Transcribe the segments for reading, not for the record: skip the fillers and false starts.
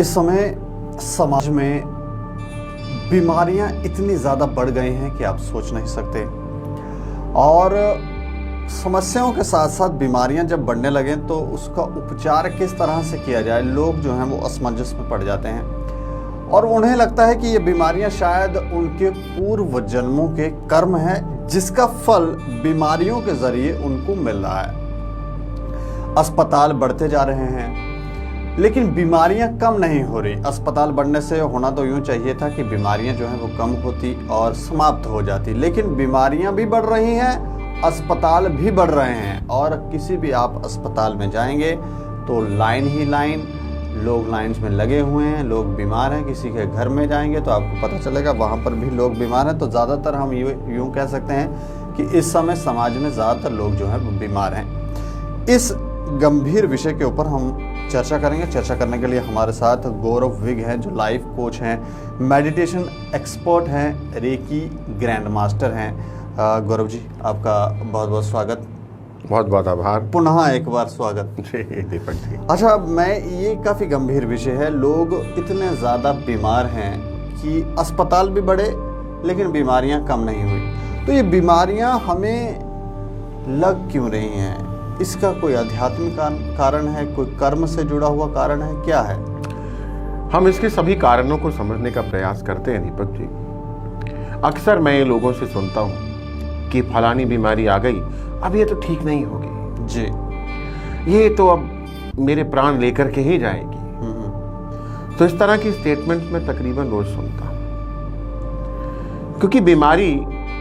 इस समय समाज में बीमारियां इतनी ज़्यादा बढ़ गई हैं कि आप सोच नहीं सकते। और समस्याओं के साथ साथ बीमारियां जब बढ़ने लगें तो उसका उपचार किस तरह से किया जाए, लोग जो हैं वो असमंजस में पड़ जाते हैं और उन्हें लगता है कि ये बीमारियां शायद उनके पूर्व जन्मों के कर्म हैं जिसका फल बीमारियों के ज़रिए उनको मिल रहा है। अस्पताल बढ़ते जा रहे हैं लेकिन बीमारियां कम नहीं हो रही। अस्पताल बढ़ने से होना तो यूं चाहिए था कि बीमारियां जो हैं वो कम होती और समाप्त हो जाती, लेकिन बीमारियां भी बढ़ रही हैं, अस्पताल भी बढ़ रहे हैं। और किसी भी आप अस्पताल में जाएंगे तो लाइन ही लाइन, लोग लाइन्स में लगे हुए हैं, लोग बीमार हैं। किसी के घर में जाएंगे तो आपको पता चलेगा वहाँ पर भी लोग बीमार हैं। तो ज़्यादातर हम यूँ कह सकते हैं कि इस समय समाज में ज़्यादातर लोग जो हैं वो बीमार हैं। इस गंभीर विषय के ऊपर हम चर्चा करेंगे। चर्चा करने के लिए हमारे साथ गौरव विग हैं जो लाइफ कोच हैं, मेडिटेशन एक्सपर्ट हैं, रेकी ग्रैंड मास्टर हैं। गौरव जी, आपका बहुत बहुत स्वागत। बहुत बहुत आभार। पुनः एक बार स्वागत। दीपक जी, अच्छा, ये काफ़ी गंभीर विषय है। लोग इतने ज़्यादा बीमार हैं कि अस्पताल भी बढ़े लेकिन बीमारियां कम नहीं हुई। तो ये बीमारियां हमें लग क्यों रही हैं? इसका कोई आध्यात्मिक कारण है, कोई कर्म से जुड़ा हुआ कारण है, क्या है? हम इसके सभी कारणों को समझने का प्रयास करते हैं दीपक जी। अक्सर मैं लोगों से सुनता हूँ कि फलानी बीमारी आ गई, अब ये तो ठीक नहीं होगी जी, ये तो अब मेरे प्राण लेकर के ही जाएगी। तो इस तरह की स्टेटमेंट मैं तकरीबन रोज सुनता हूँ, क्योंकि बीमारी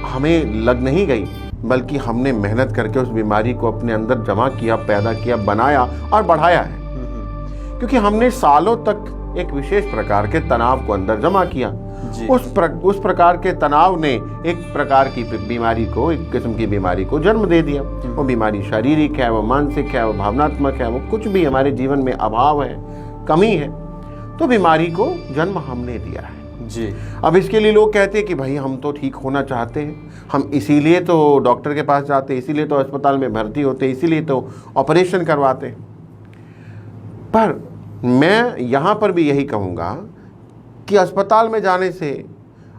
हमें लग नहीं गई बल्कि हमने मेहनत करके उस बीमारी को अपने अंदर जमा किया, पैदा किया, बनाया और बढ़ाया है। क्योंकि हमने सालों तक एक विशेष प्रकार के तनाव को अंदर जमा किया। उस प्रकार के तनाव ने एक प्रकार की बीमारी को, एक किस्म की बीमारी को जन्म दे दिया। वो बीमारी शारीरिक है, वो मानसिक है, वो भावनात्मक है, वो कुछ भी हमारे जीवन में अभाव है, कमी है, तो बीमारी को जन्म हमने दिया है जी। अब इसके लिए लोग कहते हैं कि भाई हम तो ठीक होना चाहते हैं, हम इसीलिए तो डॉक्टर के पास जाते हैं, इसीलिए तो अस्पताल में भर्ती होते हैं, इसीलिए तो ऑपरेशन करवाते हैं। पर मैं यहाँ पर भी यही कहूँगा कि अस्पताल में जाने से,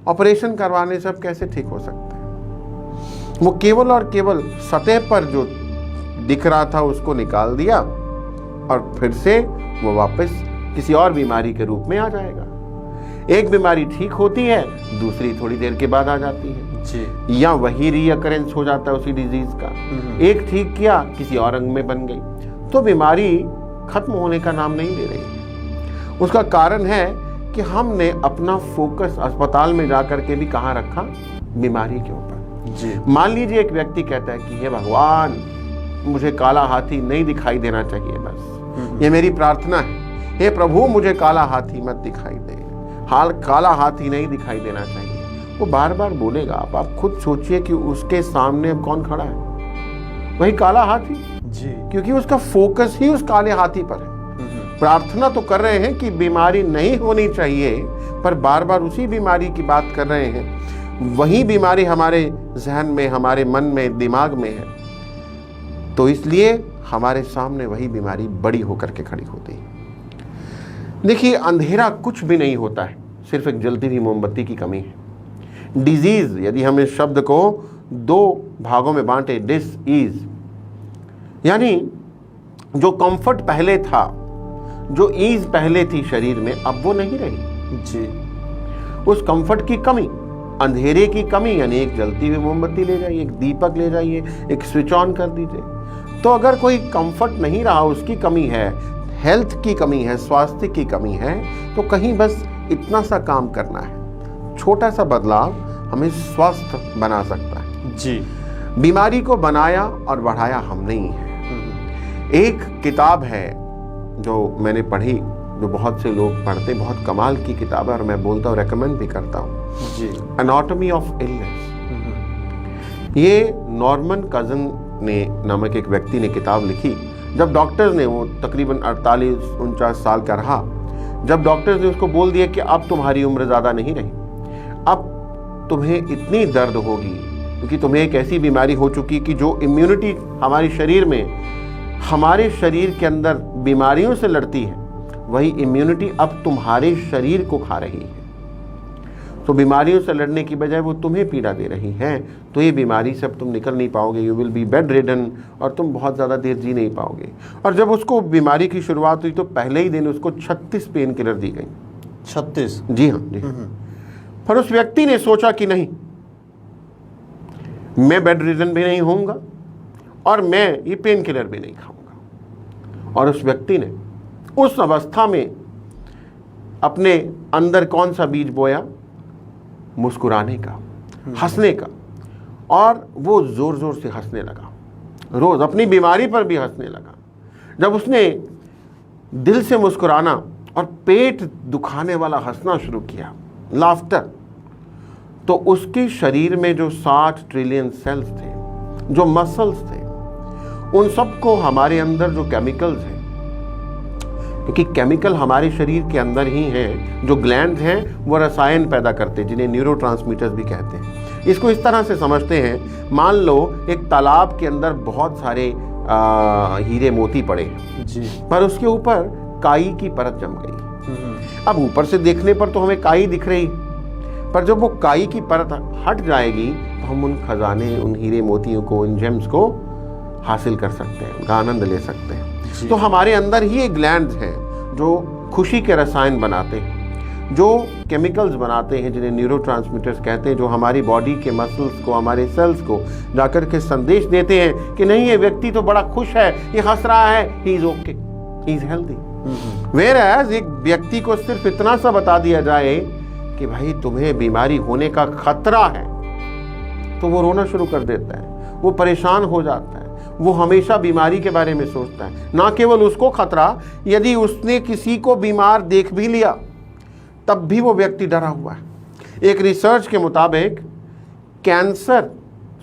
ऑपरेशन करवाने से अब कैसे ठीक हो सकते हैं? वो केवल और केवल सतह पर जो दिख रहा था उसको निकाल दिया और फिर से वो वापस किसी और बीमारी के रूप में आ जाएगा। एक बीमारी ठीक होती है, दूसरी थोड़ी देर के बाद आ जाती है जी। या वही रीअकरेंस हो जाता है उसी डिजीज का। एक ठीक किया, किसी और अंग में बन गई। तो बीमारी खत्म होने का नाम नहीं ले रही है। उसका कारण है कि हमने अपना फोकस अस्पताल में जाकर के भी कहाँ रखा? बीमारी के ऊपर जी। मान लीजिए एक व्यक्ति कहता है कि हे भगवान, मुझे काला हाथी नहीं दिखाई देना चाहिए, बस ये मेरी प्रार्थना है। हे प्रभु, मुझे काला हाथी मत दिखाई दे, हाल काला हाथी नहीं दिखाई देना चाहिए। वो बार बार बोलेगा। आप खुद सोचिए कि उसके सामने अब कौन खड़ा है? वही काला हाथी जी, क्योंकि उसका फोकस ही उस काले हाथी पर है। प्रार्थना तो कर रहे हैं कि बीमारी नहीं होनी चाहिए, पर बार बार उसी बीमारी की बात कर रहे हैं। वही बीमारी हमारे जहन में, हमारे मन में, दिमाग में है, तो इसलिए हमारे सामने वही बीमारी बड़ी होकर के खड़ी होती है। देखिए, अंधेरा कुछ भी नहीं होता है, सिर्फ एक जलती हुई मोमबत्ती की कमी है। डिजीज, यदि हम इस शब्द को दो भागों में बांटे, डिस ईज, यानी जो कंफर्ट पहले था, जो ईज पहले थी शरीर में, अब वो नहीं रही जी। उस कंफर्ट की कमी, अंधेरे की कमी, यानी एक जलती हुई मोमबत्ती ले जाइए, एक दीपक ले जाइए, एक स्विच ऑन कर दीजिए। तो अगर कोई कंफर्ट नहीं रहा, उसकी कमी है, हेल्थ की कमी है, स्वास्थ्य की कमी है, तो कहीं बस इतना सा काम करना है। छोटा सा बदलाव हमें स्वस्थ बना सकता है जी। बीमारी को बनाया और बढ़ाया हमने ही है। एक किताब है जो मैंने पढ़ी, जो बहुत से लोग पढ़ते, बहुत कमाल की किताब है और मैं बोलता हूँ, रेकमेंड भी करता हूँ जी। Anatomy of Illness. ये नॉर्मन कजन ने नामक एक व्यक्ति ने किताब लिखी। जब डॉक्टर्स ने, वो तकरीबन 48-49 साल का रहा, जब डॉक्टर्स ने उसको बोल दिया कि अब तुम्हारी उम्र ज़्यादा नहीं रही, अब तुम्हें इतनी दर्द होगी क्योंकि तुम्हें एक ऐसी बीमारी हो चुकी कि जो इम्यूनिटी हमारे शरीर में, हमारे शरीर के अंदर बीमारियों से लड़ती है, वही इम्यूनिटी अब तुम्हारे शरीर को खा रही है। तो बीमारियों से लड़ने की बजाय वो तुम्हें पीड़ा दे रही है, तो ये बीमारी से अब तुम निकल नहीं पाओगे। You will be bed ridden, और तुम बहुत ज़्यादा देर जी नहीं पाओगे। और जब उसको बीमारी की शुरुआत हुई तो पहले ही दिन उसको 36 पेन किलर दी गई। 36? जी हाँ, जी हाँ। पर उस व्यक्ति ने सोचा कि नहीं, मैं बेड रिडन भी नहीं होऊंगा और मैं ये पेन किलर भी नहीं खाऊंगा। और उस व्यक्ति ने उस अवस्था में अपने अंदर कौन सा बीज बोया? मुस्कुराने का, हंसने का। और वो जोर जोर से हंसने लगा, रोज अपनी बीमारी पर भी हंसने लगा। जब उसने दिल से मुस्कुराना और पेट दुखाने वाला हंसना शुरू किया, लाफ्टर, तो उसके शरीर में जो 60 ट्रिलियन सेल्स थे, जो मसल्स थे, उन सबको हमारे अंदर जो केमिकल्स हैं, क्योंकि केमिकल हमारे शरीर के अंदर ही हैं, जो ग्लैंड्स हैं वो रसायन पैदा करते हैं जिन्हें न्यूरोट्रांसमीटर्स भी कहते हैं। इसको इस तरह से समझते हैं, मान लो एक तालाब के अंदर बहुत सारे हीरे मोती पड़े हैं जी, पर उसके ऊपर काई की परत जम गई। अब ऊपर से देखने पर तो हमें काई दिख रही, पर जब वो काई की परत हट जाएगी तो हम उन खजाने, उन हीरे मोतियों को, उन जेम्स को हासिल कर सकते हैं, उनका आनंद ले सकते हैं। तो हमारे अंदर ही एक ग्लैंड्स हैं जो खुशी के रसायन बनाते हैं, जो केमिकल्स बनाते हैं जिन्हें न्यूरोट्रांसमीटर्स कहते हैं, जो हमारी बॉडी के मसल्स को, हमारे सेल्स को जाकर के संदेश देते हैं कि नहीं, ये व्यक्ति तो बड़ा खुश है, ये हंस रहा है, he is okay, he is healthy. Whereas एक व्यक्ति को सिर्फ इतना सा बता दिया जाए कि भाई तुम्हें बीमारी होने का खतरा है, तो वो रोना शुरू कर देता है, वो परेशान हो जाता है, वो हमेशा बीमारी के बारे में सोचता है। ना केवल उसको खतरा, यदि उसने किसी को बीमार देख भी लिया तब भी वो व्यक्ति डरा हुआ है। एक रिसर्च के मुताबिक कैंसर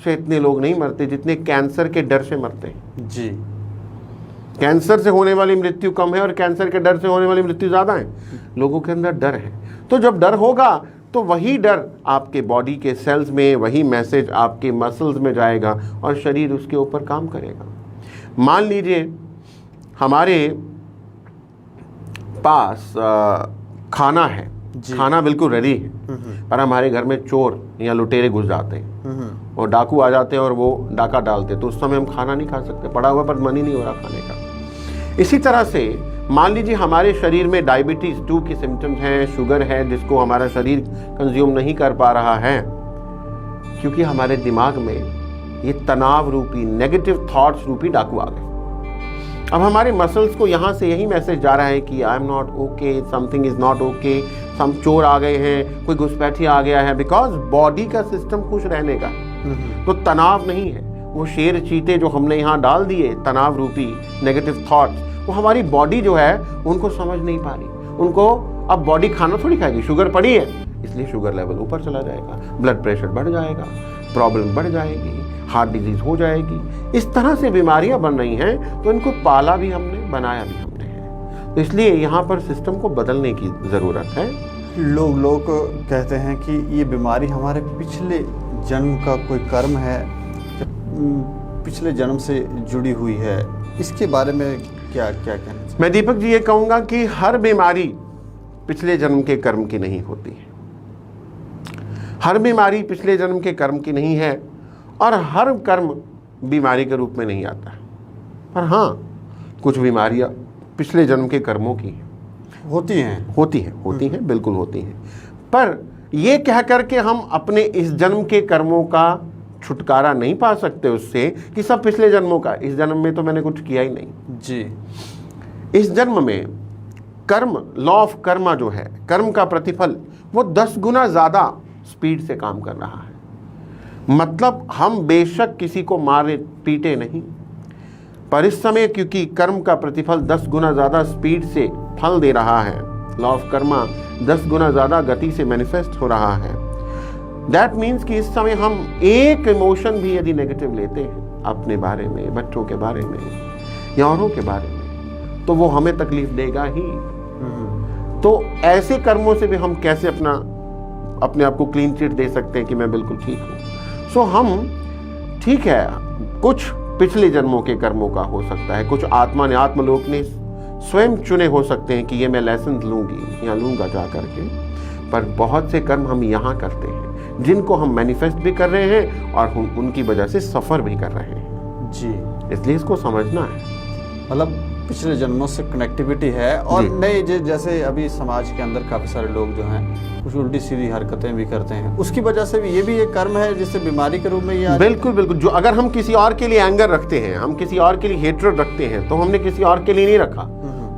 से इतने लोग नहीं मरते जितने कैंसर के डर से मरते हैं। जी, कैंसर से होने वाली मृत्यु कम है और कैंसर के डर से होने वाली मृत्यु ज्यादा है। लोगों के अंदर डर है, तो जब डर होगा तो वही डर आपके बॉडी के सेल्स में, वही मैसेज आपके मसल्स में जाएगा और शरीर उसके ऊपर काम करेगा। मान लीजिए हमारे पास खाना है, खाना बिल्कुल रेडी है, पर हमारे घर में चोर या लुटेरे घुस जाते हैं और डाकू आ जाते हैं और वो डाका डालते, तो उस समय हम खाना नहीं खा सकते, पड़ा हुआ पर मन ही नहीं हो रहा खाने का। इसी तरह से मान लीजिए हमारे शरीर में डायबिटीज 2 के सिम्टम्स हैं, शुगर है जिसको हमारा शरीर कंज्यूम नहीं कर पा रहा है, क्योंकि हमारे दिमाग में ये तनाव रूपी, नेगेटिव थॉट्स रूपी डाकू आ गए। अब हमारे मसल्स को यहाँ से यही मैसेज जा रहा है कि I am not okay, something is not okay, some चोर आ गए हैं, कोई घुसपैठी आ गया है, बिकॉज बॉडी का सिस्टम खुश रहने का, तो तनाव नहीं है। वो शेर चीते जो हमने यहाँ डाल दिए, तनाव रूपी नेगेटिव थॉट्स, वो हमारी बॉडी जो है उनको समझ नहीं पा रही। उनको अब बॉडी खाना थोड़ी खाएगी, शुगर पड़ी है इसलिए शुगर लेवल ऊपर चला जाएगा, ब्लड प्रेशर बढ़ जाएगा, प्रॉब्लम बढ़ जाएगी, हार्ट डिजीज हो जाएगी। इस तरह से बीमारियां बन रही हैं, तो इनको पाला भी हमने, बनाया भी हमने है। तो इसलिए यहाँ पर सिस्टम को बदलने की ज़रूरत है। लोग कहते हैं कि ये बीमारी हमारे पिछले जन्म का कोई कर्म है, पिछले जन्म से जुड़ी हुई है, इसके बारे में क्या क्या कहना चाहिए? मैं दीपक जी ये कहूँगा कि हर बीमारी पिछले जन्म के कर्म की नहीं होती है। हर बीमारी पिछले जन्म के कर्म की नहीं है और हर कर्म बीमारी के रूप में नहीं आता है। पर हाँ, कुछ बीमारियां पिछले जन्म के कर्मों की होती हैं, बिल्कुल होती हैं। पर ये कह करके हम अपने इस जन्म के कर्मों का छुटकारा नहीं पा सकते उससे कि सब पिछले जन्मों का, इस जन्म में तो मैंने कुछ किया ही नहीं जी। इस जन्म में कर्म, लॉ ऑफ कर्मा जो है, कर्म का प्रतिफल, वो 10 गुना ज़्यादा स्पीड से काम कर रहा है। मतलब हम बेशक किसी को मारे पीटे नहीं, पर इस समय क्योंकि कर्म का प्रतिफल 10 गुना ज़्यादा स्पीड से फल दे रहा है, लॉ ऑफ कर्मा 10 गुना ज़्यादा गति से मैनिफेस्ट हो रहा है, दैट मीन्स कि इस समय हम एक इमोशन भी यदि नेगेटिव लेते हैं अपने बारे में, बच्चों के बारे में या औरों के बारे में, तो वो हमें तकलीफ देगा ही। तो ऐसे कर्मों से भी हम कैसे अपने आप को क्लीन चिट दे सकते हैं कि मैं बिल्कुल ठीक हूँ। सो हम ठीक है, कुछ पिछले जन्मों के कर्मों का हो सकता है, कुछ आत्मा ने, आत्मलोक ने स्वयं चुने हो सकते हैं कि ये मैं लेसन लूंगी या लूंगा जा करके, पर बहुत से कर्म हम यहाँ करते हैं जिनको हम मैनिफेस्ट भी कर रहे हैं और हम उनकी वजह से सफ़र भी कर रहे हैं जी। इसलिए इसको समझना है। मतलब पिछले जन्मों से कनेक्टिविटी है। और नए जैसे अभी समाज के अंदर काफ़ी सारे लोग जो हैं कुछ उल्टी सीधी हरकतें भी करते हैं, उसकी वजह से भी ये भी एक कर्म है जिससे बीमारी के रूप में ये बिल्कुल बिल्कुल। जो अगर हम किसी और के लिए एंगर रखते हैं, हम किसी और के लिए हेट्रेड रखते हैं, तो हमने किसी और के लिए नहीं रखा,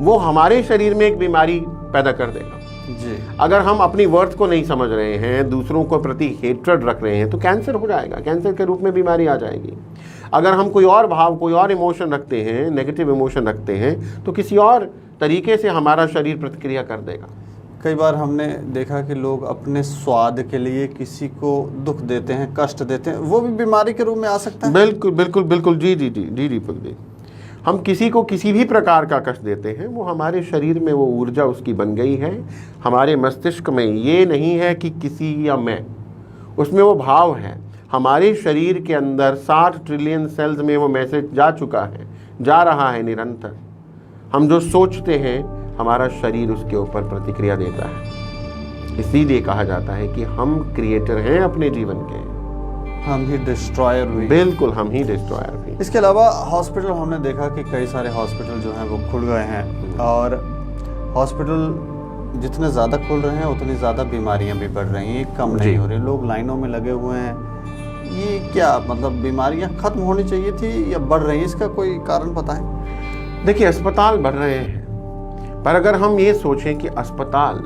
वो हमारे शरीर में एक बीमारी पैदा कर देगा जी। अगर हम अपनी वर्थ को नहीं समझ रहे हैं, दूसरों को प्रति हेट्रेड रख रहे हैं, तो कैंसर हो जाएगा, कैंसर के रूप में बीमारी आ जाएगी। अगर हम कोई और भाव, कोई और इमोशन रखते हैं, नेगेटिव इमोशन रखते हैं, तो किसी और तरीके से हमारा शरीर प्रतिक्रिया कर देगा। कई बार हमने देखा कि लोग अपने स्वाद के लिए किसी को दुख देते हैं, कष्ट देते हैं, वो भी बीमारी के रूप में आ सकता है। बिल्कुल बिल्कुल बिल्कुल जी जी जी जी दीपक जी। हम किसी को किसी भी प्रकार का कष्ट देते हैं, वो हमारे शरीर में वो ऊर्जा उसकी बन गई है, हमारे मस्तिष्क में। ये नहीं है कि किसी या मैं, उसमें वो भाव है। हमारे शरीर के अंदर 60 ट्रिलियन सेल्स में वो मैसेज जा चुका है, जा रहा है निरंतर। हम जो सोचते हैं, हमारा शरीर उसके ऊपर प्रतिक्रिया देता है। इसीलिए कहा जाता है कि हम क्रिएटर हैं अपने जीवन के, हम ही डिस्ट्रॉयर भी। बिल्कुल, हम ही डिस्ट्रॉयर भी। इसके अलावा हॉस्पिटल, हमने देखा कि कई सारे हॉस्पिटल जो हैं वो खुल गए हैं, और हॉस्पिटल जितने ज़्यादा खुल रहे हैं उतनी ज़्यादा बीमारियां भी बढ़ रही हैं, कम नहीं हो रही। लोग लाइनों में लगे हुए हैं। ये क्या मतलब, बीमारियां खत्म होनी चाहिए थी या बढ़ रही हैं? इसका कोई कारण बताएं। देखिए, अस्पताल बढ़ रहे हैं, पर अगर हम ये सोचें कि अस्पताल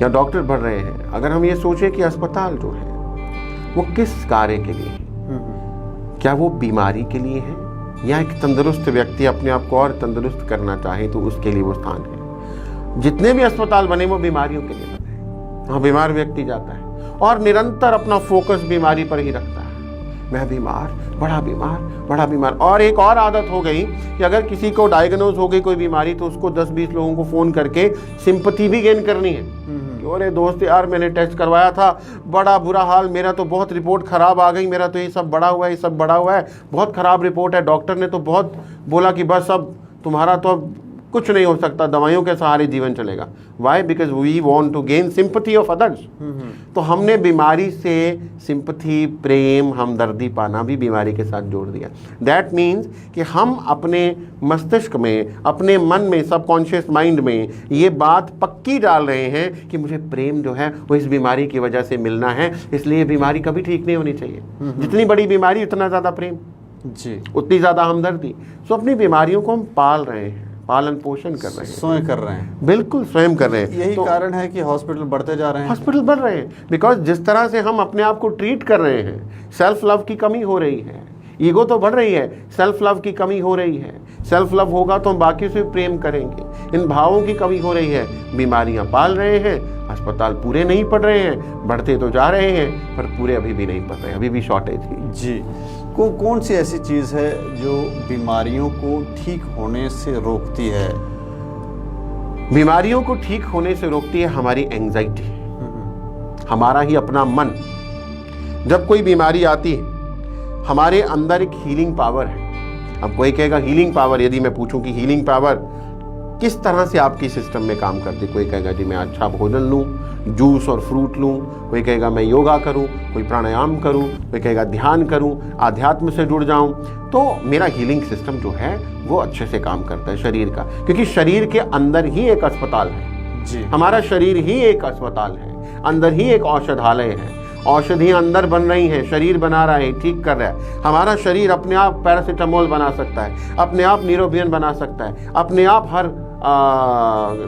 या डॉक्टर बढ़ रहे हैं, अगर हम ये सोचें कि अस्पताल जो है वो किस कार्य के लिए है, क्या वो बीमारी के लिए है, या एक तंदुरुस्त व्यक्ति अपने आप को और तंदुरुस्त करना चाहे तो उसके लिए वो स्थान है। जितने भी अस्पताल बने वो बीमारियों के लिए बने, वहाँ बीमार व्यक्ति जाता है और निरंतर अपना फोकस बीमारी पर ही रखता है। मैं बीमार, बड़ा बीमार, बड़ा बीमार। और एक और आदत हो गई कि अगर किसी को डायग्नोज हो गई कोई बीमारी, तो उसको 10-20 लोगों को फोन करके सिंपैथी भी गेन करनी है। अरे दोस्त यार, मैंने टेस्ट करवाया था, बड़ा बुरा हाल, मेरा तो बहुत रिपोर्ट खराब आ गई, मेरा तो ये सब बड़ा हुआ है, ये सब बड़ा हुआ है, बहुत खराब रिपोर्ट है, डॉक्टर ने तो बहुत बोला कि बस अब तुम्हारा तो अब कुछ नहीं हो सकता, दवाइयों के सहारे जीवन चलेगा। Why? Because we want to gain sympathy of others. तो हमने बीमारी से सिंपैथी, प्रेम, हमदर्दी पाना भी बीमारी के साथ जोड़ दिया। दैट मीन्स कि हम अपने मस्तिष्क में, अपने मन में, सबकॉन्शियस माइंड में ये बात पक्की डाल रहे हैं कि मुझे प्रेम जो है वो इस बीमारी की वजह से मिलना है, इसलिए बीमारी कभी ठीक नहीं होनी चाहिए। जितनी बड़ी बीमारी उतना ज़्यादा प्रेम जी, उतनी ज़्यादा हमदर्दी। सो अपनी बीमारियों को हम पाल रहे हैं, पालन पोषण कर रहे हैं, स्वयं कर रहे हैं। बिल्कुल स्वयं कर रहे हैं। यही तो कारण है कि हॉस्पिटल बढ़ते जा रहे हैं। हॉस्पिटल बढ़ रहे हैं बिकॉज जिस तरह से हम अपने आप को ट्रीट कर रहे हैं, सेल्फ लव की कमी हो रही है। ईगो तो बढ़ रही है, सेल्फ लव की कमी हो रही है। सेल्फ लव होगा तो हम बाकी से प्रेम करेंगे। इन भावों की कमी हो रही है, बीमारियां पाल रहे हैं, अस्पताल पूरे नहीं पड़ रहे हैं, बढ़ते तो जा रहे हैं पर पूरे अभी भी नहीं पड़ रहे, अभी भी शॉर्टेज की। जी, कौन सी ऐसी चीज़ है जो बीमारियों को ठीक होने से रोकती है? बीमारियों को ठीक होने से रोकती है हमारी एंजाइटी, हमारा ही अपना मन। जब कोई बीमारी आती है, हमारे अंदर एक हीलिंग पावर है। अब कोई कहेगा हीलिंग पावर, यदि मैं पूछूं कि हीलिंग पावर किस तरह से आपकी सिस्टम में काम करती, कोई कहेगा जी मैं अच्छा भोजन लूं, जूस और फ्रूट लूं, कोई कहेगा मैं योगा करूं, कोई प्राणायाम करूं, कोई कहेगा ध्यान करूं, आध्यात्म से जुड़ जाऊं, तो मेरा हीलिंग सिस्टम जो है वो अच्छे से काम करता है शरीर का। क्योंकि शरीर के अंदर ही एक अस्पताल है जी, हमारा शरीर ही एक अस्पताल है, अंदर ही एक औषधालय है। औषधियाँ अंदर बन रही हैं, शरीर बना रहा है, ठीक कर रहा है। हमारा शरीर अपने आप पैरासीटामोल बना सकता है, अपने आप न्यूरोबियन बना सकता है, अपने आप हर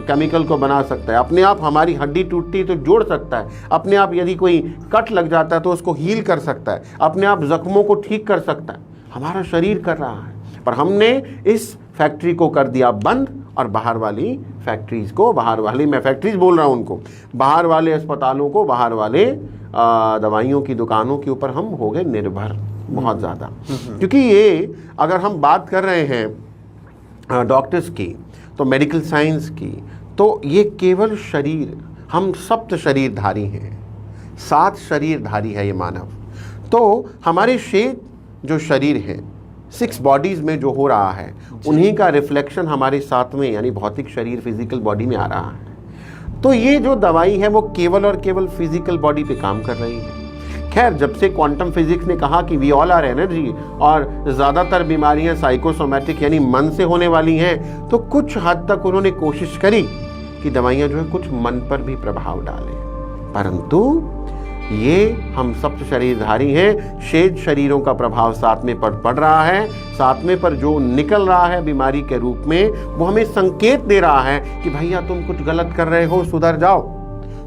केमिकल को बना सकता है, अपने आप हमारी हड्डी टूटती तो जोड़ सकता है, अपने आप यदि कोई कट लग जाता है तो उसको हील कर सकता है, अपने आप जख्मों को ठीक कर सकता है। हमारा शरीर कर रहा है, पर हमने इस फैक्ट्री को कर दिया बंद और बाहर वाली फैक्ट्रीज को, बाहर वाली, मैं फैक्ट्रीज बोल रहा हूँ उनको, बाहर वाले अस्पतालों को, बाहर वाले दवाइयों की दुकानों के ऊपर हम हो गए निर्भर बहुत ज़्यादा। क्योंकि ये अगर हम बात कर रहे हैं डॉक्टर्स की, तो मेडिकल साइंस की, तो ये केवल शरीर, हम सप्त शरीरधारी हैं, 7 शरीरधारी है ये मानव। तो हमारे शेष जो शरीर है 6 बॉडीज में जो हो रहा है उन्हीं का रिफ्लेक्शन हमारे साथ में यानी भौतिक शरीर फिजिकल बॉडी में आ रहा है। तो ये जो दवाई है वो केवल और केवल फिजिकल बॉडी पे काम कर रही है। खैर, जब से क्वांटम फिजिक्स ने कहा कि वी ऑल आर एनर्जी और ज़्यादातर बीमारियां साइकोसोमैटिक यानी मन से होने वाली हैं, तो कुछ हद तक उन्होंने कोशिश करी कि दवाइयां जो है कुछ मन पर भी प्रभाव डालें, परंतु ये हम सप्त शरीरधारी हैं, शेष शरीरों का प्रभाव साथ में पड़ रहा है। साथ में पर जो निकल रहा है बीमारी के रूप में वो हमें संकेत दे रहा है कि भैया तुम कुछ गलत कर रहे हो, सुधर जाओ,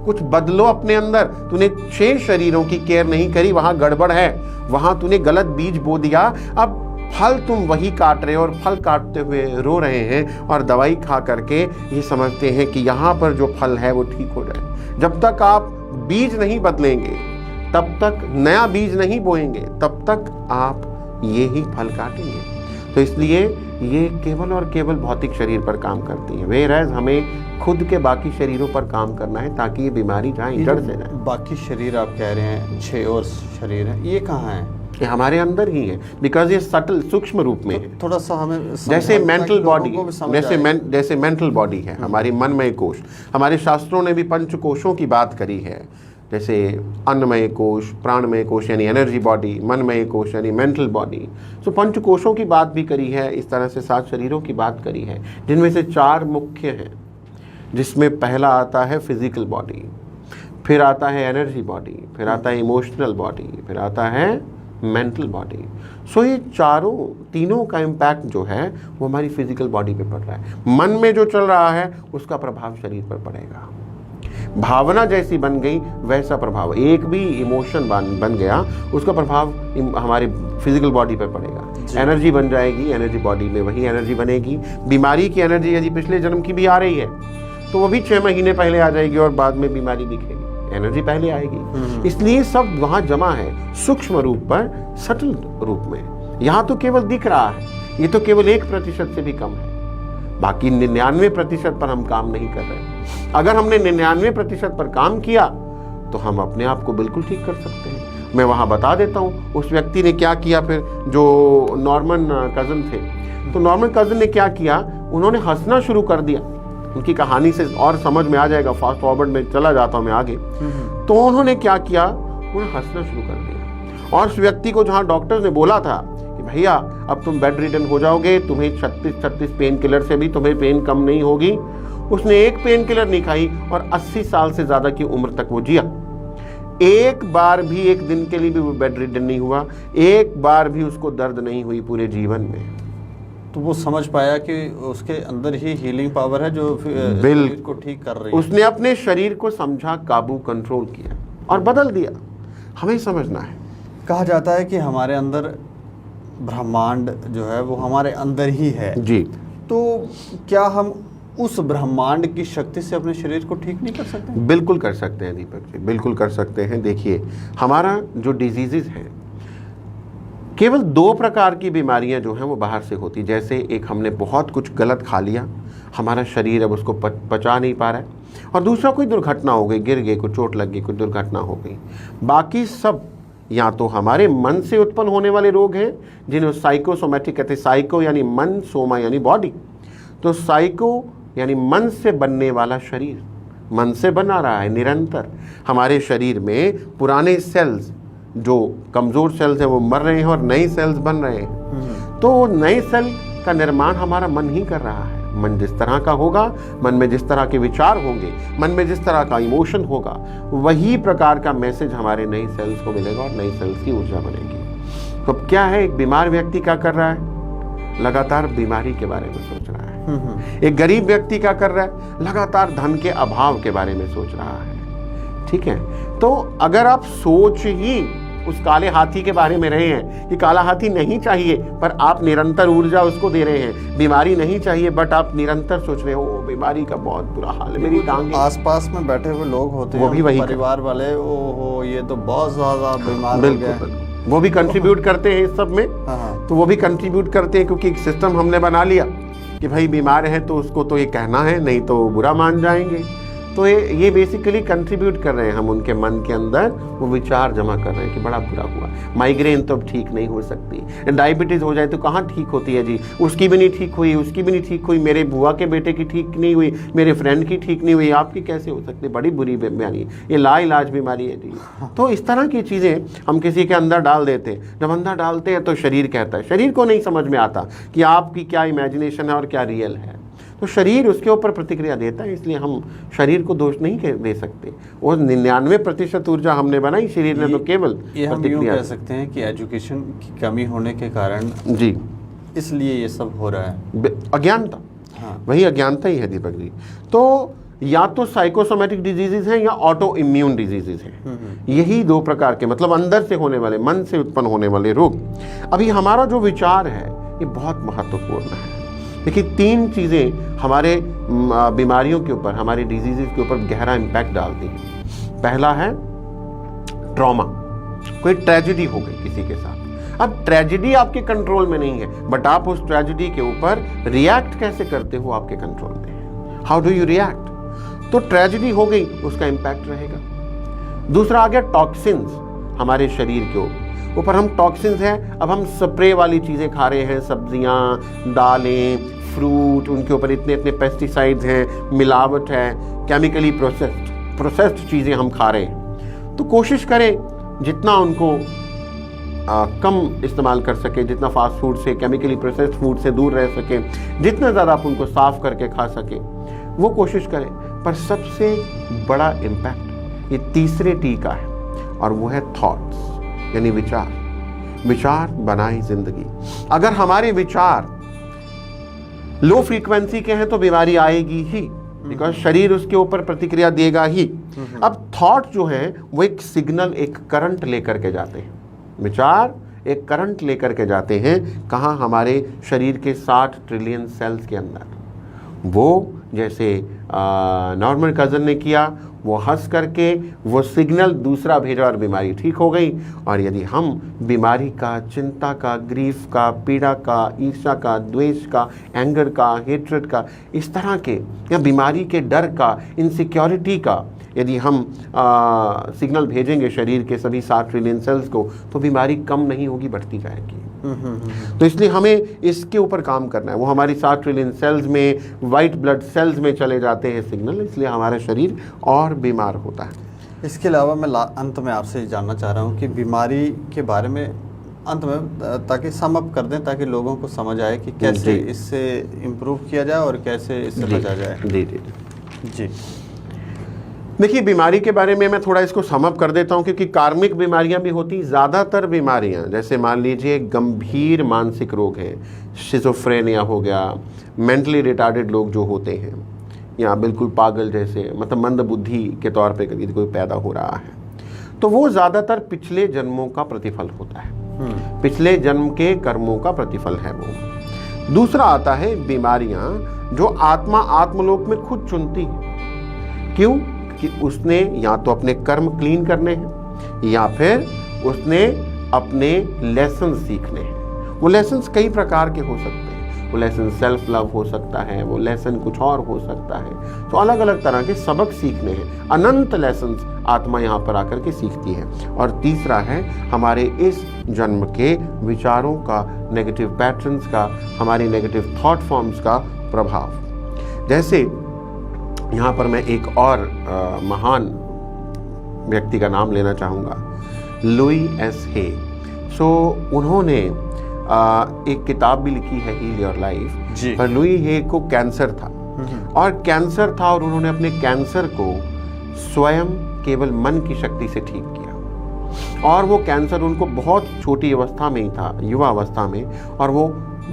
कुछ बदलो अपने अंदर। तूने 6 शरीरों की केयर नहीं करी, वहां गड़बड़ है, वहां तूने गलत बीज बो दिया। अब फल तुम वही काट रहे हो और फल काटते हुए रो रहे हैं और दवाई खा करके ये समझते हैं कि यहाँ पर जो फल है वो ठीक हो जाए। जब तक आप बीज नहीं बदलेंगे, तब तक नया बीज नहीं बोएंगे, तब तक आप ये ही फल काटेंगे। तो इसलिए ये केवल और केवल भौतिक शरीर पर काम करती है, वेरएज़ हमें खुद के बाकी शरीरों पर काम करना है ताकि ये बीमारी जाए, जड़ से जाए। बाकी शरीर आप कह रहे हैं 6 और शरीर है, ये कहाँ है? ये हमारे अंदर ही है, बिकॉज ये सटल सूक्ष्म रूप में है। थोड़ा सा हमें जैसे मेंटल बॉडी, जैसे मेंटल बॉडी है हमारी मनमय कोश। हमारे शास्त्रों ने भी पंच कोशों की बात करी है, जैसे अन्नमय कोश, प्राणमय कोश यानी एनर्जी बॉडी, मनमय कोश यानी मेंटल बॉडी। सो पंच कोशों की बात भी करी है, इस तरह से 7 शरीरों की बात करी है, जिनमें से 4 मुख्य हैं, जिसमें पहला आता है फिजिकल बॉडी, फिर आता है एनर्जी बॉडी, फिर आता है इमोशनल बॉडी, फिर आता है मेंटल बॉडी। सो ये तीनों का इम्पैक्ट जो है वो हमारी फिजिकल बॉडी पे पड़ रहा है। मन में जो चल रहा है उसका प्रभाव शरीर पर पड़ेगा। भावना जैसी बन गई वैसा प्रभाव, एक भी इमोशन बन गया उसका प्रभाव हमारे फिजिकल बॉडी पर पड़ेगा। एनर्जी बन जाएगी, एनर्जी बॉडी में वही एनर्जी बनेगी। बीमारी की एनर्जी यदि पिछले जन्म की भी आ रही है तो वो भी 6 महीने पहले आ जाएगी और बाद में बीमारी दिखेगी, एनर्जी पहले आएगी। इसलिए सब वहां जमा है सूक्ष्म रूप पर, सटल रूप में। यहाँ तो केवल दिख रहा है, ये तो केवल 1% से भी कम है, बाकी 99% पर हम काम नहीं कर रहे। अगर हमने 99% पर काम किया तो हम अपने आप को बिल्कुल ठीक कर सकते हैं। मैं वहां बता देता हूं उस व्यक्ति ने क्या किया। फिर जो नॉर्मन कजन थे, तो नॉर्मन कजन ने क्या किया, उन्होंने हंसना शुरू कर दिया। उनकी कहानी से और समझ में आ जाएगा, फास्ट फॉरवर्ड में चला जाता हूं मैं आगे। तो उन्होंने क्या किया, उन्होंने हंसना शुरू कर दिया। और उस व्यक्ति को जहां डॉक्टर ने बोला था कि भैया अब तुम बेड रिडन हो जाओगे, तुम्हें 36 पेन किलर से भी तुम्हें पेन कम नहीं होगी, उसने एक पेन किलर नहीं खाई और 80 साल से ज्यादा की उम्र तक वो जिया। एक बार भी, एक दिन के लिए भी वो बेड रिडन नहीं हुआ, एक बार भी उसको दर्द नहीं हुई पूरे जीवन में। तो वो समझ पाया कि उसके अंदर ही हीलिंग पावर है जो शरीर को ठीक कर रही है। उसने अपने शरीर को समझा, काबू, कंट्रोल किया और बदल दिया। हमें समझना है। कहा जाता है कि हमारे अंदर ब्रह्मांड जो है वो हमारे अंदर ही है जी। तो क्या हम उस ब्रह्मांड की शक्ति से अपने शरीर को ठीक नहीं कर सकते? बिल्कुल कर सकते हैं दीपक जी, बिल्कुल कर सकते हैं। देखिए, हमारा जो डिजीजेज है, केवल 2 प्रकार की बीमारियां जो हैं वो बाहर से होती। जैसे एक, हमने बहुत कुछ गलत खा लिया, हमारा शरीर अब उसको पचा नहीं पा रहा है, और दूसरा कोई दुर्घटना हो गई, गिर गए, कोई चोट लग गई, कोई दुर्घटना हो गई। बाकी सब या तो हमारे मन से उत्पन्न होने वाले रोग हैं, जिन्हें साइकोसोमैटिक कहते हैं। साइको यानी मन, सोमा यानी बॉडी। तो साइको यानी मन से बनने वाला शरीर, मन से बना रहा है निरंतर। हमारे शरीर में पुराने सेल्स, जो कमज़ोर सेल्स हैं वो मर रहे हैं और नए सेल्स बन रहे हैं। तो नए सेल का निर्माण हमारा मन ही कर रहा है। मन जिस तरह का होगा, मन में जिस तरह के विचार होंगे, मन में जिस तरह का इमोशन होगा, वही प्रकार का मैसेज हमारे नए सेल्स को मिलेगा और नई सेल्स की ऊर्जा बनेगी। तो क्या है, एक बीमार व्यक्ति क्या कर रहा है, लगातार बीमारी के बारे में सोच रहा है। एक गरीब व्यक्ति क्या कर रहा है, लगातार धन के अभाव के बारे में सोच रहा है। ठीक है, तो अगर आप सोच ही उस काले हाथी के बारे में रहे हैं कि काला हाथी नहीं चाहिए, पर आप निरंतर ऊर्जा उसको दे रहे हैं। बीमारी नहीं चाहिए बट आप निरंतर सोच रहे हो बीमारी का बहुत बुरा हाल है, मेरी टांगे। आसपास में बैठे हुए लोग होते हैं, वो भी वही परिवार वाले, ओहो ये तो बहुत ज्यादा बीमार हो गया है, वो भी कंट्रीब्यूट करते हैं इस सब में। तो वो भी कंट्रीब्यूट करते हैं, क्योंकि एक सिस्टम हमने बना लिया कि भाई बीमार है तो उसको तो ये कहना है, नहीं तो बुरा मान जाएंगे। तो ये बेसिकली कंट्रीब्यूट कर रहे हैं, हम उनके मन के अंदर वो विचार जमा कर रहे हैं कि बड़ा बुरा हुआ, माइग्रेन तो अब ठीक नहीं हो सकती, डायबिटीज़ हो जाए तो कहाँ ठीक होती है जी, उसकी भी नहीं ठीक हुई, उसकी भी नहीं ठीक हुई, मेरे बुआ के बेटे की ठीक नहीं हुई, मेरे फ्रेंड की ठीक नहीं हुई, आपकी कैसे हो सकती, बड़ी बुरी बीमारी, ये लाइलाज बीमारी है जी। तो इस तरह की चीज़ें हम किसी के अंदर डाल देते हैं। जब अंदर डालते हैं तो शरीर कहता है, शरीर को नहीं समझ में आता कि आपकी क्या इमेजिनेशन है और क्या रियल है, तो शरीर उसके ऊपर प्रतिक्रिया देता है। इसलिए हम शरीर को दोष नहीं दे सकते। वो 99% ऊर्जा हमने बनाई, शरीर ने तो केवल ये हम यूँ कह सकते हैं कि एजुकेशन की कमी होने के कारण जी इसलिए ये सब हो रहा है, अज्ञानता। हाँ, वही अज्ञानता ही है दीपक जी। तो या तो साइकोसोमेटिक डिजीजेज हैं या ऑटो इम्यून डिजीजेज हैं, यही दो प्रकार के, मतलब अंदर से होने वाले, मन से उत्पन्न होने वाले रोग। अभी हमारा जो विचार है ये बहुत महत्वपूर्ण है। देखिए 3 चीज़ें हमारे बीमारियों के ऊपर, हमारे डिजीजेस के ऊपर गहरा इम्पैक्ट डालती हैं। पहला है ट्रॉमा, कोई ट्रेजेडी हो गई किसी के साथ। अब ट्रेजेडी आपके कंट्रोल में नहीं है, बट आप उस ट्रेजेडी के ऊपर रिएक्ट कैसे करते हो आपके कंट्रोल में है। How do you react? तो ट्रेजेडी हो गई, उसका इम्पैक्ट रहेगा। दूसरा आ गया टॉक्सिन्स हमारे शरीर के ऊपर हम टॉक्सिन्स हैं। अब हम स्प्रे वाली चीज़ें खा रहे हैं, सब्जियां, दालें, फ्रूट, उनके ऊपर इतने इतने पेस्टिसाइड्स हैं, मिलावट है, केमिकली प्रोसेस्ड चीज़ें हम खा रहे हैं। तो कोशिश करें जितना उनको कम इस्तेमाल कर सके, जितना फास्ट फूड से, केमिकली प्रोसेस्ड फूड से दूर रह सके, जितना ज़्यादा आप उनको साफ करके खा सके वो कोशिश करें। पर सबसे बड़ा इम्पैक्ट ये तीसरे टी का है, और वो है थॉट्स, यानी विचार। विचार बनाए जिंदगी। अगर हमारे विचार लो फ्रीक्वेंसी के हैं तो बीमारी आएगी ही, बिकॉज शरीर उसके ऊपर प्रतिक्रिया देगा ही। अब थॉट जो है वो एक सिग्नल, एक करंट लेकर के जाते हैं। विचार एक करंट लेकर के जाते हैं, कहाँ? हमारे शरीर के 60 ट्रिलियन सेल्स के अंदर। वो जैसे नॉर्मल कज़न ने किया, वो हंस करके वो सिग्नल दूसरा भेजा और बीमारी ठीक हो गई। और यदि हम बीमारी का, चिंता का, ग्रीफ का, पीड़ा का, ईर्ष्या का, द्वेष का, एंगर का, हेट्रेड का, इस तरह के, या बीमारी के डर का, इनसिक्योरिटी का यदि हम सिग्नल भेजेंगे शरीर के सभी 60 ट्रिलियन सेल्स को, तो बीमारी कम नहीं होगी, बढ़ती जाएगी। तो इसलिए हमें इसके ऊपर काम करना है। वो हमारी 60 ट्रिलियन सेल्स में, वाइट ब्लड सेल्स में चले जाते हैं सिग्नल, इसलिए हमारा शरीर और बीमार होता है। इसके अलावा मैं अंत में आपसे जानना चाह रहा हूँ कि बीमारी के बारे में अंत में, ताकि सम अप कर दें, ताकि लोगों को समझ आए कि कैसे इससे इम्प्रूव किया जाए और कैसे इससे बचा जाए। जी जी जी। देखिए बीमारी के बारे में मैं थोड़ा इसको समअप कर देता हूँ, क्योंकि कार्मिक बीमारियां भी होती। ज़्यादातर बीमारियां, जैसे मान लीजिए गंभीर मानसिक रोग है, शिज़ोफ्रेनिया हो गया, मेंटली रिटार्डेड लोग जो होते हैं, या बिल्कुल पागल जैसे, मतलब मंद बुद्धि के तौर पे यदि कोई पैदा हो रहा है, तो वो ज़्यादातर पिछले जन्मों का प्रतिफल होता है। पिछले जन्म के कर्मों का प्रतिफल है वो। दूसरा आता है बीमारियां जो आत्मा आत्मलोक में खुद चुनती है। क्यों? कि उसने या तो अपने कर्म क्लीन करने हैं, या फिर उसने अपने लेसन सीखने हैं। वो लेसन्स कई प्रकार के हो सकते हैं। वो लेसन सेल्फ लव हो सकता है, वो लेसन कुछ और हो सकता है। तो अलग अलग तरह के सबक सीखने हैं। अनंत लेसन्स आत्मा यहाँ पर आकर के सीखती है। और तीसरा है हमारे इस जन्म के विचारों का, नेगेटिव पैटर्न्स का, हमारी नेगेटिव थॉट फॉर्म्स का प्रभाव। जैसे यहाँ पर मैं एक और महान व्यक्ति का नाम लेना चाहूँगा, लुई एस हे। उन्होंने एक किताब भी लिखी है, हील योर लाइफ। पर लुई हे को कैंसर था, और उन्होंने अपने कैंसर को स्वयं केवल मन की शक्ति से ठीक किया। और वो कैंसर उनको बहुत छोटी अवस्था में ही था, युवा अवस्था में, और वो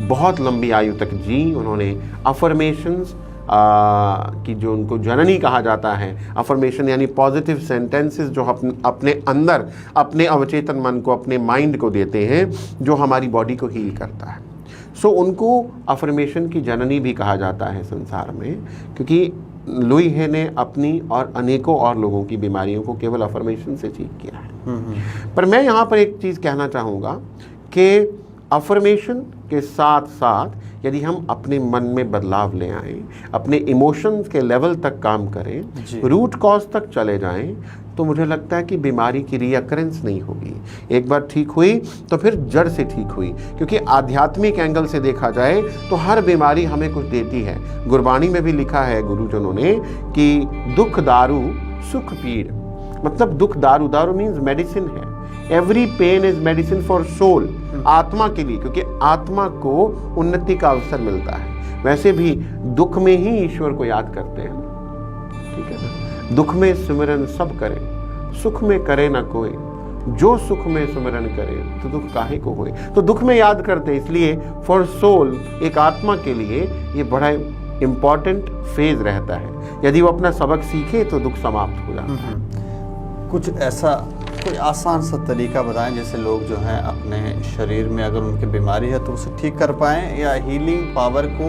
बहुत लंबी आयु तक जी। उन्होंने अफर्मेशंस कि जो उनको जननी कहा जाता है, अफर्मेशन यानी पॉजिटिव सेंटेंसेस जो अपने अंदर, अपने अवचेतन मन को, अपने माइंड को देते हैं, जो हमारी बॉडी को हील करता है। उनको अफर्मेशन की जननी भी कहा जाता है संसार में, क्योंकि लुई हे ने अपनी और अनेकों और लोगों की बीमारियों को केवल अफर्मेशन से ठीक किया है। पर मैं यहाँ पर एक चीज़ कहना चाहूँगा कि अफर्मेशन के साथ साथ यदि हम अपने मन में बदलाव ले आएं, अपने इमोशंस के लेवल तक काम जी। करें, रूट कॉज तक चले जाएं, तो मुझे लगता है कि बीमारी की रीअकरेंस नहीं होगी। एक बार ठीक हुई तो फिर जड़ से ठीक हुई, क्योंकि आध्यात्मिक एंगल से देखा जाए तो हर बीमारी हमें कुछ देती है। गुरबाणी में भी लिखा है गुरुजनों ने कि दुख दारू सुख पीड़, मतलब दुख दारू, दारू मीन्स मेडिसिन है। Every pain is medicine for soul, आत्मा के लिए, क्योंकि आत्मा को उन्नति का अवसर मिलता है। वैसे भी दुख में ही ईश्वर को याद करते हैं, ठीक है ना। दुख में सिमरन सब करे, सुख में करे ना कोई, जो सुख में सिमरन करे तो दुख काहे को होए। तो दुख में याद करते हैं, इसलिए फॉर सोल, एक आत्मा के लिए ये बड़ा इंपॉर्टेंट फेज रहता है। यदि वो अपना सबक सीखे तो दुख समाप्त हो जाता है। कुछ ऐसा कोई आसान सा तरीका बताएं जैसे लोग जो हैं अपने शरीर में अगर उनकी बीमारी है तो उसे ठीक कर पाएं या हीलिंग पावर को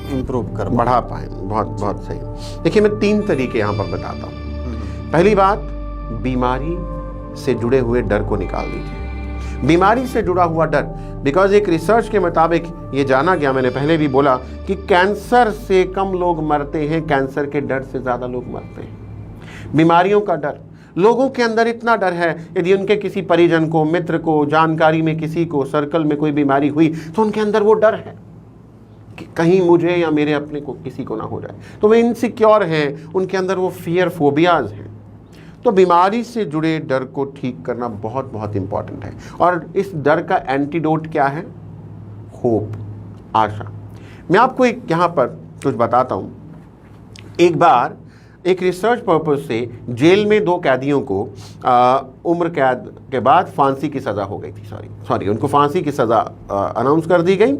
इम्प्रूव कर बढ़ा पाएं। बहुत सही। देखिए, मैं 3 तरीके यहाँ पर बताता हूँ। पहली बात, बीमारी से जुड़े हुए डर को निकाल दीजिए। बीमारी से जुड़ा हुआ डर, बिकॉज एक रिसर्च के मुताबिक ये जाना गया, मैंने पहले भी बोला कि कैंसर से कम लोग मरते हैं, कैंसर के डर से ज्यादा लोग मरते हैं। बीमारियों का डर, लोगों के अंदर इतना डर है, यदि उनके किसी परिजन को, मित्र को, जानकारी में किसी को, सर्कल में कोई बीमारी हुई तो उनके अंदर वो डर है कि कहीं मुझे या मेरे अपने को किसी को ना हो जाए, तो वे इनसिक्योर हैं, उनके अंदर वो फियर फोबियाज हैं। तो बीमारी से जुड़े डर को ठीक करना बहुत बहुत इंपॉर्टेंट है। और इस डर का एंटीडोट क्या है? होप, आशा। मैं आपको एक यहाँ पर कुछ बताता हूँ। एक बार एक रिसर्च पर्पस से जेल में 2 कैदियों को उम्र कैद के बाद फांसी की सज़ा हो गई थी। सॉरी उनको फांसी की सज़ा अनाउंस कर दी गई।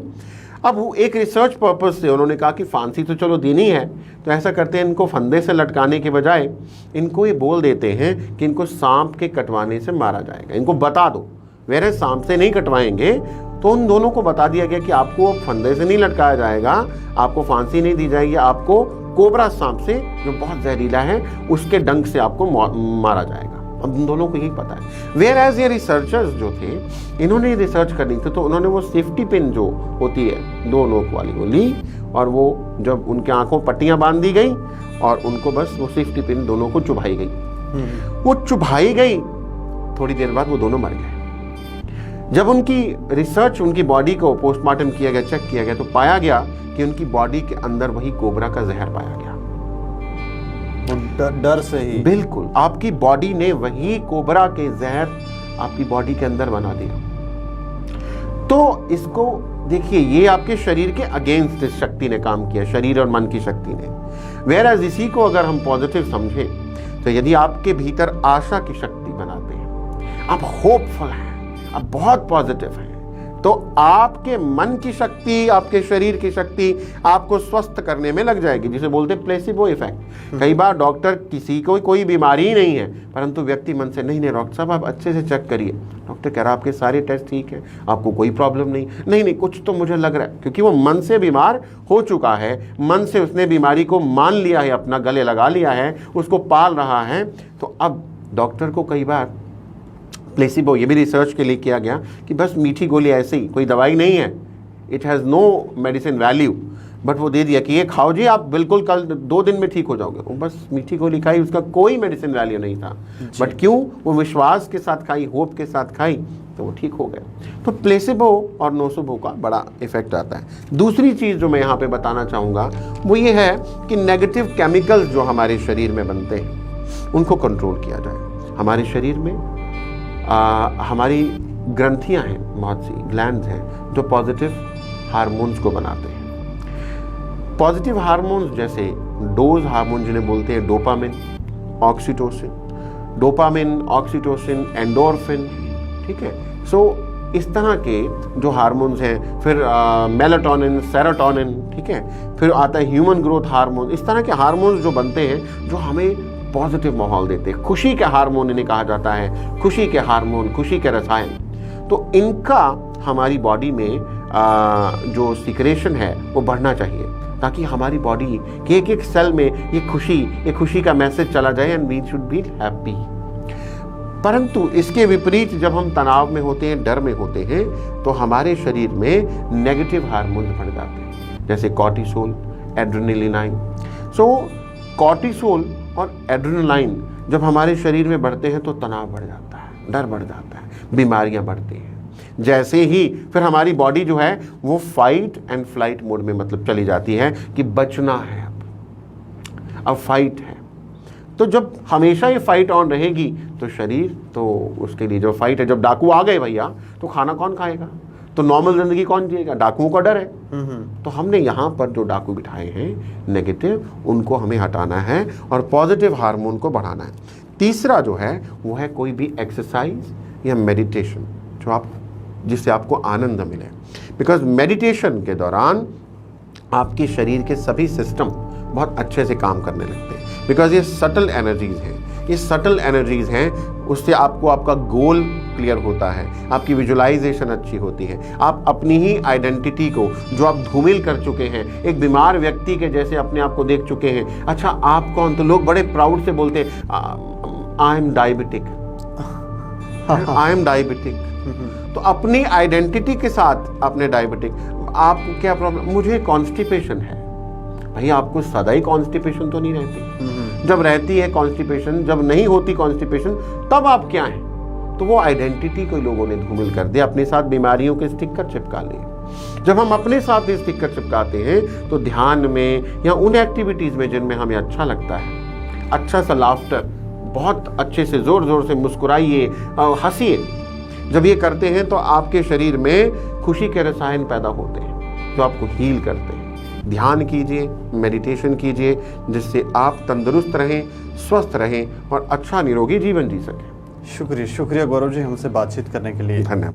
अब वो एक रिसर्च पर्पस से उन्होंने कहा कि फांसी तो चलो देनी है, तो ऐसा करते हैं, इनको फंदे से लटकाने के बजाय इनको ये बोल देते हैं कि इनको सांप के कटवाने से मारा जाएगा, इनको बता दो। वेरे सांप से नहीं कटवाएंगे, तो उन दोनों को बता दिया गया कि आपको फंदे से नहीं लटकाया जाएगा, आपको फांसी नहीं दी जाएगी, आपको कोबरा सांप से, जो बहुत जहरीला है, उसके डंक से आपको मारा जाएगा। अब उन दोनों को यही पता है। वेयर एज ये रिसर्चर्स जो थे, इन्होंने रिसर्च करनी थी, तो उन्होंने वो सेफ्टी पिन जो होती है 2 नोक वाली, वो ली, और वो जब उनके आंखों पट्टियां बांध दी गई और उनको बस वो सेफ्टी पिन दोनों को चुभाई गई। वो चुभाई गई, थोड़ी देर बाद वो दोनों मर गए। जब उनकी रिसर्च, उनकी बॉडी को पोस्टमार्टम किया गया, चेक किया गया, तो पाया गया कि उनकी बॉडी के अंदर वही कोबरा का जहर पाया गया। डर से ही, बिल्कुल, आपकी बॉडी ने वही कोबरा के जहर आपकी बॉडी के अंदर बना दिया। तो इसको देखिए, ये आपके शरीर के अगेंस्ट इस शक्ति ने काम किया, शरीर और मन की शक्ति ने। वेयर एज इसी को अगर हम पॉजिटिव समझें, तो यदि आपके भीतर आशा की शक्ति बनाते हैं, आप होपफुल हैं, आप बहुत पॉजिटिव हैं, तो आपके मन की शक्ति, आपके शरीर की शक्ति आपको स्वस्थ करने में लग जाएगी, जिसे बोलते हैं प्लेसिबो इफेक्ट। कई बार डॉक्टर किसी को कोई बीमारी ही नहीं है, परंतु व्यक्ति मन से, नहीं डॉक्टर साहब आप अच्छे से चेक करिए, डॉक्टर कह रहा आपके सारे टेस्ट ठीक है, आपको कोई प्रॉब्लम नहीं, कुछ तो मुझे लग रहा है, क्योंकि वो मन से बीमार हो चुका है, मन से उसने बीमारी को मान लिया है, अपना गले लगा लिया है, उसको पाल रहा है। तो अब डॉक्टर को कई बार प्लेसिबो, ये भी रिसर्च के लिए किया गया कि बस मीठी गोली, ऐसे ही कोई दवाई नहीं है, it has no medicine value, but वो दे दिया कि ये खाओ जी, आप बिल्कुल कल 2 दिन में ठीक हो जाओगे। वो बस मीठी गोली खाई, उसका कोई मेडिसिन वैल्यू नहीं था, बट क्यों? वो विश्वास के साथ खाई, होप के साथ खाई, तो वो ठीक हो गया। तो प्लेसिबो और नोसेबो का बड़ा इफेक्ट आता है। दूसरी चीज़ जो मैं यहाँ पे बताना चाहूँगा वो ये है कि नेगेटिव केमिकल्स जो हमारे शरीर में बनते हैं, उनको कंट्रोल किया जाए। हमारे शरीर में हमारी ग्रंथियां हैं, बहुत सी ग्लैंड्स हैं, जो पॉजिटिव हार्मोन्स को बनाते हैं। पॉजिटिव हार्मोन्स जैसे डोज हार्मोन, जिन्हें बोलते हैं डोपामिन, ऑक्सीटोसिन, एंडोर्फिन, ठीक है। सो इस तरह के जो हार्मोन्स हैं, फिर मेलाटोनिन, सेरोटोनिन, ठीक है, फिर आता है ह्यूमन ग्रोथ हार्मोन। इस तरह के हार्मोन्स जो बनते हैं, जो हमें पॉजिटिव माहौल देते हैं, खुशी के हार्मोन इन्हें कहा जाता है, खुशी के हार्मोन, खुशी के रसायन। तो इनका हमारी बॉडी में जो सिक्रेशन है वो बढ़ना चाहिए, ताकि हमारी बॉडी के एक सेल में ये खुशी का मैसेज चला जाए, and we should be happy. परंतु इसके विपरीत जब हम तनाव में होते हैं, डर में होते हैं, तो हमारे शरीर में नेगेटिव हार्मोन्स बढ़ जाते हैं, जैसे कॉर्टिसोल, एड्रेनालाइन। सो कॉर्टिसोल और एड्रेनालाइन जब हमारे शरीर में बढ़ते हैं तो तनाव बढ़ जाता है, डर बढ़ जाता है, बीमारियां बढ़ती हैं। जैसे ही फिर हमारी बॉडी जो है वो फाइट एंड फ्लाइट मोड में मतलब चली जाती है कि बचना है, अब फाइट है। तो जब हमेशा ये फाइट ऑन रहेगी तो शरीर तो उसके लिए जो फाइट है, जब डाकू आ गए भैया तो खाना कौन खाएगा, तो नॉर्मल जिंदगी कौन जिएगा, डाकुओं का डर है। तो हमने यहाँ पर जो डाकू बिठाए हैं नेगेटिव, उनको हमें हटाना है और पॉजिटिव हार्मोन को बढ़ाना है। तीसरा जो है वो है कोई भी एक्सरसाइज या मेडिटेशन जो आप जिससे आपको आनंद मिले, बिकॉज मेडिटेशन के दौरान आपके शरीर के सभी सिस्टम बहुत अच्छे से काम करने लगते हैं, बिकॉज ये सटल एनर्जीज हैं। ये सटल एनर्जीज हैं, उससे आपको आपका गोल क्लियर होता है, आपकी विजुअलाइजेशन अच्छी होती है, आप अपनी ही आइडेंटिटी को जो आप धूमिल कर चुके हैं, एक बीमार व्यक्ति के जैसे अपने आप को देख चुके हैं। अच्छा आप कौन, तो लोग बड़े प्राउड से बोलते हैं I am diabetic, I am diabetic. तो अपनी आइडेंटिटी के साथ अपने डायबिटिक, आपको क्या प्रॉब्लम, मुझे कॉन्स्टिपेशन है। भैया आपको सदा ही कॉन्स्टिपेशन तो नहीं रहती, जब रहती है कॉन्स्टिपेशन, जब नहीं होती कॉन्स्टिपेशन, तब आप क्या हैं। तो वो आइडेंटिटी को लोगों ने धूमिल कर दिया, अपने साथ बीमारियों के स्टिकर चिपका लिए। जब हम अपने साथ ये स्टिकर चिपकाते हैं तो ध्यान में या उन एक्टिविटीज में जिनमें हमें अच्छा लगता है, अच्छा सा लाफ्टर, बहुत अच्छे से जोर जोर से मुस्कुराइए, हंसिए। जब ये करते हैं तो आपके शरीर में खुशी के रसायन पैदा होते हैं जो आपको हील करते हैं। ध्यान कीजिए, मेडिटेशन कीजिए, जिससे आप तंदुरुस्त रहें, स्वस्थ रहें और अच्छा निरोगी जीवन जी सकें। शुक्रिया गौरव जी, हमसे बातचीत करने के लिए। धन्यवाद।